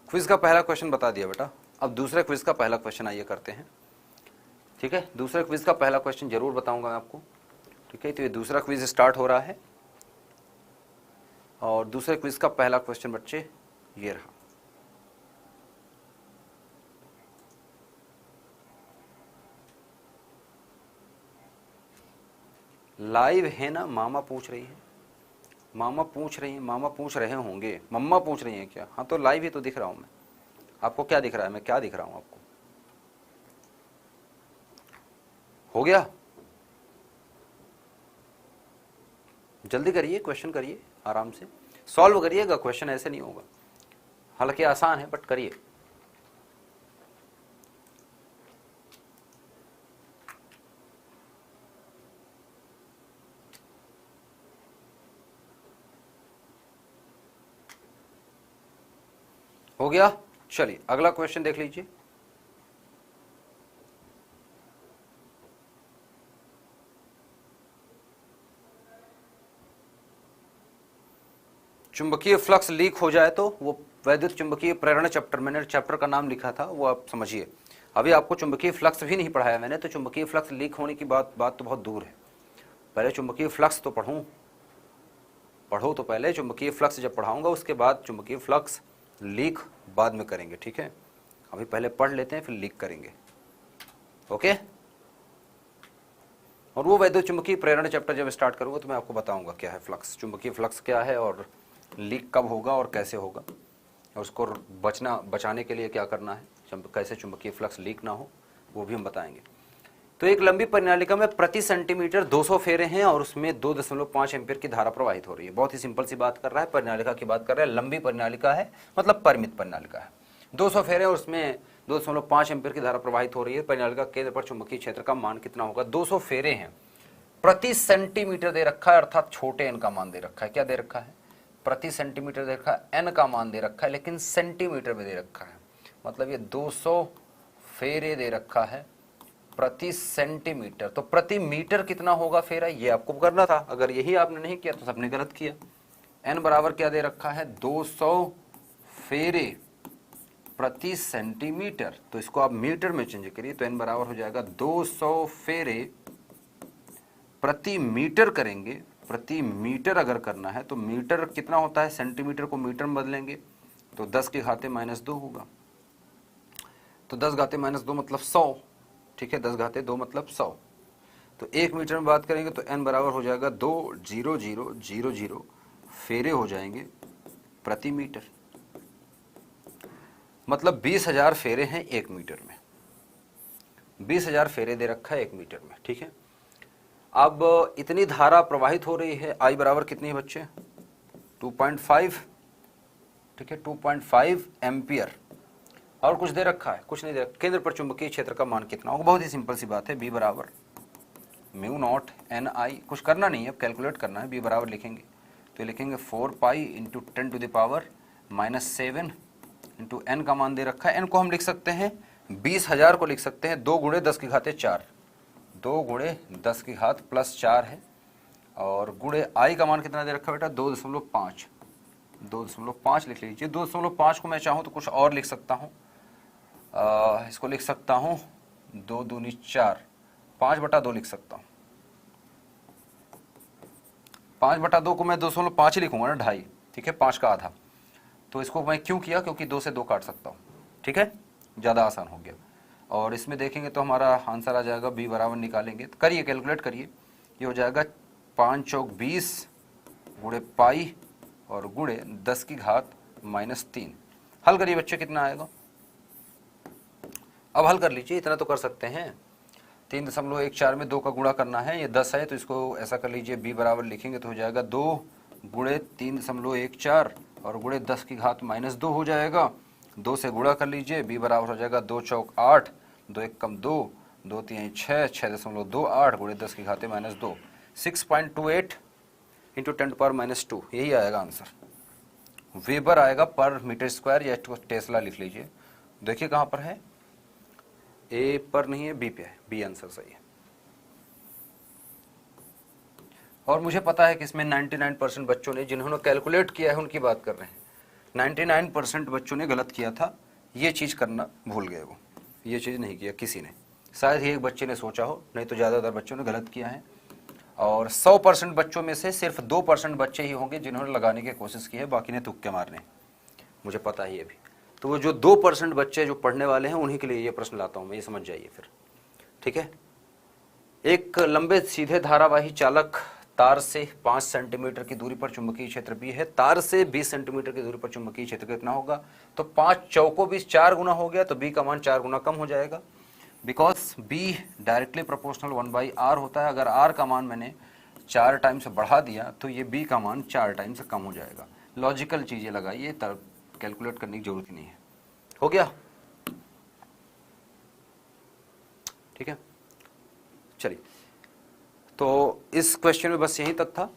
क्विज का पहला क्वेश्चन बता दिया बेटा। अब दूसरे क्विज का पहला क्वेश्चन आइए करते हैं। ठीक है, दूसरे क्विज का पहला क्वेश्चन जरूर बताऊंगा मैं आपको। ठीक है, तो ये दूसरा क्विज स्टार्ट हो रहा है और दूसरे क्विज का पहला क्वेश्चन बच्चे ये रहा। लाइव है ना? मामा पूछ रही है, मामा पूछ रही है, मामा पूछ रहे होंगे, मम्मा पूछ रही हैं क्या? हाँ तो लाइव ही तो दिख रहा हूं मैं। आपको क्या दिख रहा है? मैं क्या दिख रहा हूं आपको? हो गया? जल्दी करिए, क्वेश्चन करिए, आराम से सॉल्व करिएगा। क्वेश्चन ऐसे नहीं होगा, हालांकि आसान है बट करिए। हो गया? चलिए अगला क्वेश्चन देख लीजिए। चुंबकीय फ्लक्स लीक हो जाए तो वो वैद्युत चुंबकीय प्रेरण चैप्टर, मैंने चैप्टर का नाम लिखा था वो आप समझिए। अभी आपको चुंबकीय फ्लक्स भी नहीं पढ़ाया मैंने, तो चुंबकीय फ्लक्स लीक होने की बात तो बहुत दूर है। पहले चुंबकीय फ्लक्स तो पढ़ो तो पहले चुंबकीय फ्लक्स जब पढ़ाऊंगा उसके बाद चुंबकीय फ्लक्स लीक बाद में करेंगे, ठीक है। अभी पहले पढ़ लेते हैं फिर लीक करेंगे, ओके। और वो वैद्युत चुंबकीय प्रेरण चैप्टर जब स्टार्ट करूंगा तो मैं आपको बताऊंगा क्या है फ्लक्स, चुंबकीय फ्लक्स क्या है और लीक कब होगा और कैसे होगा, और उसको बचाने के लिए क्या करना है, कैसे चुंबकीय फ्लक्स लीक ना हो, वो भी हम बताएंगे। तो एक लंबी परिनालिका में प्रति सेंटीमीटर 200 फेरे हैं और उसमें 2.5 एम्पीयर की धारा प्रवाहित हो रही है। बहुत ही सिंपल सी बात कर रहा है, परिनालिका की बात कर रहा है, लंबी परिनालिका है मतलब परिमित परिनालिका है, 200 फेरे और उसमें 2.5 एम्पीयर की धारा प्रवाहित हो रही है। परिनालिका केंद्र पर चुंबकीय क्षेत्र का मान कितना होगा, 200 फेरे हैं, प्रति सेंटीमीटर दे रखा है, अर्थात छोटे एन का मान दे रखा है। क्या दे रखा है, प्रति सेंटीमीटर दे रखा है, एन का मान दे रखा है लेकिन सेंटीमीटर में दे रखा है, मतलब ये 200 फेरे दे रखा है प्रति सेंटीमीटर। तो प्रति मीटर कितना होगा फेरा, ये आपको करना था। अगर यही आपने नहीं किया तो सबने गलत किया। एन बराबर क्या दे रखा है, 200 फेरे प्रति सेंटीमीटर, तो इसको आप मीटर में चेंज करिए तो एन बराबर हो जाएगा 200 फेरे प्रति मीटर करेंगे। प्रति मीटर अगर करना है तो मीटर कितना होता है, सेंटीमीटर को मीटर में बदलेंगे तो 10 के घाते -2 होगा। तो 10 घाते -2 मतलब 100, ठीक है, 10 घाते 2 मतलब 100। तो 1 मीटर में बात करेंगे तो n बराबर हो जाएगा 2,0000 फेरे हो जाएंगे प्रति मीटर, मतलब 20,000 फेरे हैं 1 मीटर में। 20,000 फेरे दे रखा है 1 मीटर में, ठीक है। अब इतनी धारा प्रवाहित हो रही है, I बराबर कितनी है बच्चे, 2.5, ठीक है, 2.5 एम्पियर। और कुछ दे रखा है, कुछ नहीं दे रखा। केंद्र पर चुंबकीय क्षेत्र का मान कितना होगा, बहुत ही सिंपल सी बात है, B बराबर μ0 NI, कुछ करना नहीं है, अब कैलकुलेट करना है। B बराबर लिखेंगे तो लिखेंगे 4 पाई इंटू 10⁻⁻7 इंटू n का मान दे रखा है। n को हम लिख सकते हैं 20,000 को लिख सकते हैं 2 गुणे 10 की घाते 4, 2 गुणे 10 की घात +4 है, और गुणे I का मान कितना दे रखा है बेटा, 2.5, 2.5 लिख लीजिए। 2.5 को मैं चाहूँ तो कुछ और लिख सकता हूँ, इसको लिख सकता हूँ 2 दूनी 4, 5/2 लिख सकता हूँ। 5/2 को मैं 2.5 ही लिखूंगा ना, 2.5, ठीक है, 5 का आधा। तो इसको मैं क्यों किया, क्योंकि 2 से 2 काट सकता हूँ, ठीक है, ज़्यादा आसान हो गया। और इसमें देखेंगे तो हमारा आंसर आ जाएगा, B बराबर निकालेंगे तो करिए, कैलकुलेट करिए, ये हो जाएगा 5 चौक 20 गुणे पाई और गुणे 10 की घात -3। हल करिए बच्चे, कितना आएगा, अब हल कर लीजिए, इतना तो कर सकते हैं। 3.14 में 2 का गुणा करना है, ये 10 है तो इसको ऐसा कर लीजिए, B बराबर लिखेंगे तो हो जाएगा 2 गुणे 3.14 और गुणे 10 की घात -2 हो जाएगा। 2 से गुणा कर लीजिए, B बराबर हो जाएगा 2 चौक 8, 2 1 कम 2, 2 3 6, 6.28 गुणे 10 की घाते -2, 6.28 इंटू 10⁻⁻2, यही आएगा आंसर। वेबर आएगा पर मीटर स्क्वायर, या टेस्ला लिख लीजिए। देखिए कहाँ पर है, ए पर नहीं है, बी पे है, बी आंसर सही है। और मुझे पता है कि इसमें 99% बच्चों ने, जिन्होंने कैलकुलेट किया है उनकी बात कर रहे हैं, 99% बच्चों ने गलत किया था, ये चीज़ करना भूल गए, वो ये चीज़ नहीं किया किसी ने, शायद ही एक बच्चे ने सोचा हो, नहीं तो ज़्यादातर बच्चों ने गलत किया है। और 100% बच्चों में से सिर्फ 2% बच्चे ही होंगे जिन्होंने लगाने की कोशिश की है, बाकी ने तुक्के मारने, मुझे पता ही है अभी। तो वो जो 2% बच्चे जो पढ़ने वाले हैं उन्हीं के लिए ये प्रश्न लाता हूँ मैं, ये समझ जाइए फिर, ठीक है। एक लंबे सीधे धारावाही चालक तार से 5 सेंटीमीटर की दूरी पर चुंबकीय क्षेत्र B है, तार से 20 सेंटीमीटर की दूरी पर चुंबकीय क्षेत्र कितना होगा, तो 5 चौकों 20 4 गुना हो गया, तो B का मान 4 गुना कम हो जाएगा, because B directly proportional 1/r होता है। अगर R का मान मैंने 4 टाइम्स बढ़ा दिया तो ये B का मान 4 टाइम्स कम हो जाएगा। लॉजिकल चीज़ें लगाइए, तब कैलकुलेट करने की जरूरत नहीं है। हो गया, ठीक है, चलिए। तो इस क्वेश्चन में बस यहीं तक था।